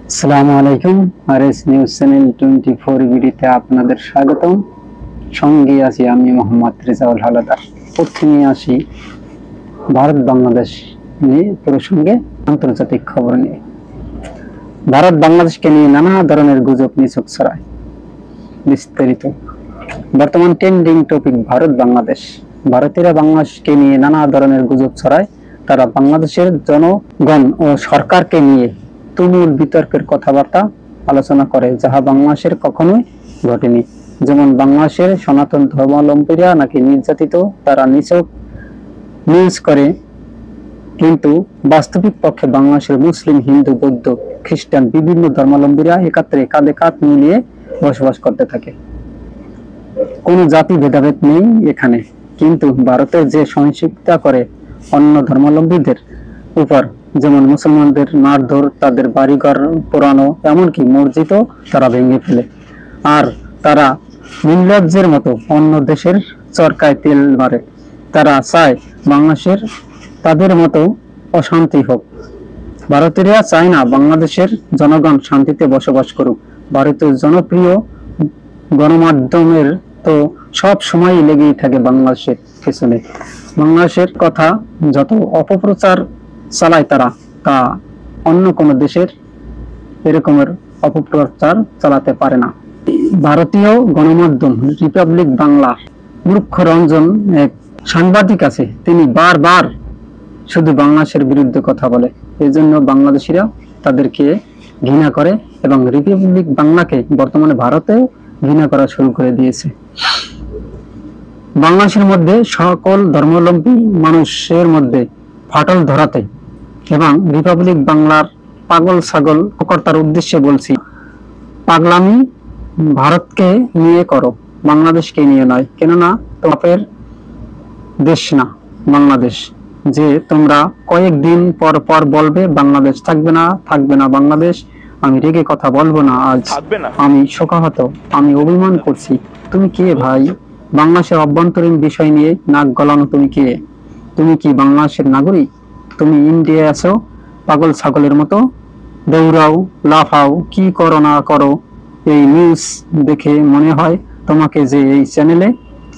আসসালামু আলাইকুম। RS news channel 24 ভিডিওতে আপনাদের স্বাগতম। সঙ্গে আছি আমি মোহাম্মদ রেজাউল হাওলাদার। প্রথমে আসি ভারত বাংলাদেশ নিয়ে প্রসঙ্গে আন্তর্জাতিক খবর নিয়ে। ভারত বাংলাদেশকে নিয়ে নানা ধরনের গুজব নিছক ছড়ায়। বিস্তারিত বর্তমান ট্রেন্ডিং টপিক ভারত বাংলাদেশ। ভারতীয়রা বাংলাদেশকে নিয়ে নানা ধরনের গুজব ছড়ায়। তারা বাংলাদেশের জনগণ ও সরকারকে নিয়ে তুমুল বিতর্কের কথাবার্তা আলোচনা করে, যাহা বাংলাদেশের কখনোই ঘটেনি। যেমন বাংলাদেশের সনাতন ধর্মাবলম্বীরা নাকি নির্যাতিত, তারা নিছক নিউজ করে, কিন্তু বাস্তবিক পক্ষে বাংলাদেশের মুসলিম, হিন্দু, বৌদ্ধ, খ্রিস্টান বিভিন্ন ধর্মাবলম্বীরা একাত্রে কাঁধে কাঁধ মিলিয়ে বসবাস করতে থাকে। কোনো জাতি ভেদাভেদ নেই এখানে। কিন্তু ভারতের যে সহিংসতা করে অন্য ধর্মাবলম্বীদের উপর, যেমন মুসলমানদের মারধর, তাদের বাড়িঘর পোড়ানো, এমনকি মসজিদও তারা ভেঙে ফেলে। আর তারা নির্লজ্জের মতো অন্য দেশের চরকায় তেল মারে। তারা চায় বাংলাদেশের তাদের মতো অশান্তি হোক। ভারতীয়রা চায় না বাংলাদেশের জনগণ শান্তিতে বসবাস করুক। ভারতের জনপ্রিয় গণমাধ্যমের তো সব সময়ই লেগেই থাকে বাংলাদেশের পেছনে। বাংলাদেশের কথা যত অপপ্রচার চালায় তারা, তা অন্য কোনো দেশের এরকমের অপপ্রচার চালাতে পারে না। ভারতীয় গণমাধ্যম রিপাবলিক বাংলা মূর্খ রঞ্জন এক সাংবাদিক আছে, তিনি বারবার শুধু বাংলাদেশের বিরুদ্ধে কথা বলে। এই জন্য বাংলাদেশিরা তাদেরকে ঘৃণা করে এবং রিপাবলিক বাংলাকে বর্তমানে ভারতেও ঘৃণা করা শুরু করে দিয়েছে। বাংলাদেশের মধ্যে সকল ধর্মাবলম্বী মানুষের মধ্যে ফাটল ধরাতে এবং রিপাবলিক বাংলার পাগল ছাগল কর্তার উদ্দেশ্যে বলছি, পাগলামি ভারতকে নিয়ে করো, বাংলাদেশকে নিয়ে নয়। কেননা তোমাদের দেশ না বাংলাদেশ। যে তোমরা কয়েকদিন পর পর বলবে বাংলাদেশ থাকবে না, থাকবে না বাংলাদেশ, আমি রেগে কথা বলবো না, আজ আমি শোকাহত, আমি অভিমান করছি। তুমি কে ভাই? বাংলাদেশের অভ্যন্তরীণ বিষয় নিয়ে নাক গলানো তুমি কে? তুমি কি বাংলাদেশের নাগরিক? তুমি ইন্ডিয়ায় আছো, পাগল ছাগলের মতো দৌড়াও, লাফাও, কি করো না করো। এই নিউজ দেখে মনে হয় তোমাকে যে এই চ্যানেলে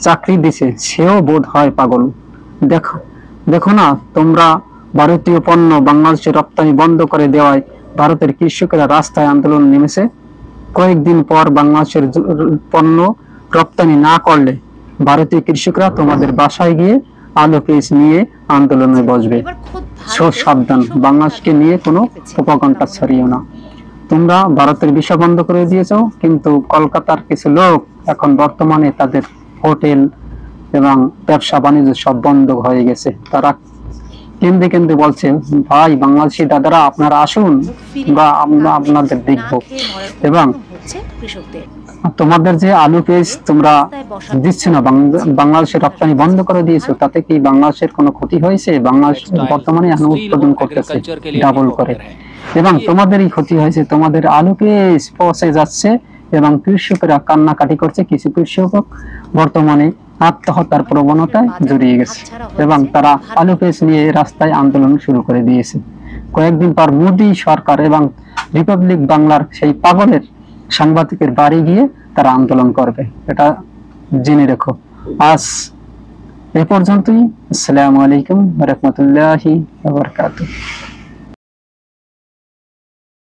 চাকরি দিছে সেও বোধ হয় পাগল। দেখো দেখো না, তোমরা ভারতীয় পণ্য বাংলাদেশে রপ্তানি বন্ধ করে দেওয়ায় ভারতের কৃষকেরা রাস্তায় আন্দোলন নেমেছে। কয়েকদিন পর বাংলাদেশের পণ্য রপ্তানি না করলে ভারতীয় কৃষকরা তোমাদের বাসায় গিয়ে আলু পেঁয়াজ নিয়ে আন্দোলনে বসবে। সাবধান, বাংলাদেশকে নিয়ে কোনো প্রোপাগান্ডা ছড়িও না। তোমরা ভারতের ভিসা বন্ধ করে দিয়েছো, কিন্তু কলকাতার কিছু লোক এখন বর্তমানে তাদের হোটেল এবং ব্যবসা বাণিজ্য সব বন্ধ হয়ে গেছে। তারা কেন্দ্রে কেন্দ্রে বলছে, ভাই বাংলাদেশি দাদারা আপনারা আসুন, বা আমরা আপনাদের দেখব। এবং তোমাদের যে আলু পেঁয়াজ তোমরা দিচ্ছ না, বাংলাদেশের রপ্তানি বন্ধ করে দিয়েছো, তাতে কি বাংলাদেশের কোনো ক্ষতি হয়েছে? বাংলাদেশ বর্তমানে এখন উৎপাদন করতেছে ডাবল করে, এবং তোমাদেরই ক্ষতি হয়েছে। তোমাদের আলু পেঁয়াজ পচে যাচ্ছে এবং কৃষকেরা কান্নাকাটি করছে। কিছু কৃষক বর্তমানে আত্মহত্যার প্রবণতায় জড়িয়ে গেছে এবং তারা আলু পেঁয়াজ নিয়ে রাস্তায় আন্দোলন শুরু করে দিয়েছে। কয়েকদিন পর মোদী সরকার এবং রিপাবলিক বাংলার সেই পাগলের সাংবাদিকের বাড়ি গিয়ে তারা আন্দোলন করবে, এটা জেনে রেখো। আজ এ পর্যন্তই। আসসালামু আলাইকুম ওয়া রাহমাতুল্লাহি ওয়া বারাকাতুহু।